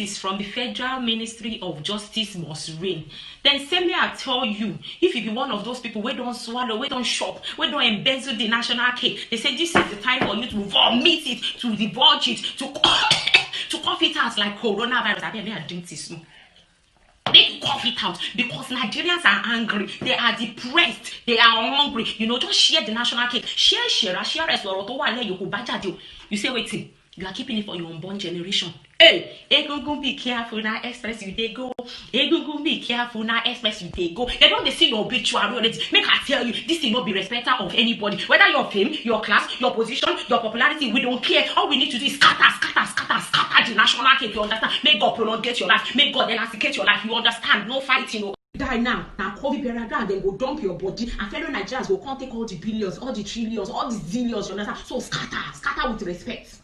justice from the Federal Ministry of Justice must reign. Then say me I tell you, if you be one of those people who don't swallow, we don't shop, we don't embezzle the national cake, they say this is the time for you to vomit it, to divulge it, to cough it out like coronavirus. I mean, I drink this. They cough it out because Nigerians are angry, they are depressed, they are hungry. Just share the national cake. Share. You say, wait, you are keeping it for your unborn generation. Hey, Egungun, be careful now, express you they go. Egungun, be careful now, express you they go. They don't see your obituary already. Make I tell you, this will not be respecter of anybody. Whether your fame, your class, your position, your popularity, we don't care. All we need to do is scatter the national cake. You understand? May God prolongate your life. May God elasticate your life. You understand? No fighting. Die now. Now COVID period and then go dump your body. And fellow Nigerians will come take all the billions, all the trillions, all the zillions. You understand? So scatter with respect.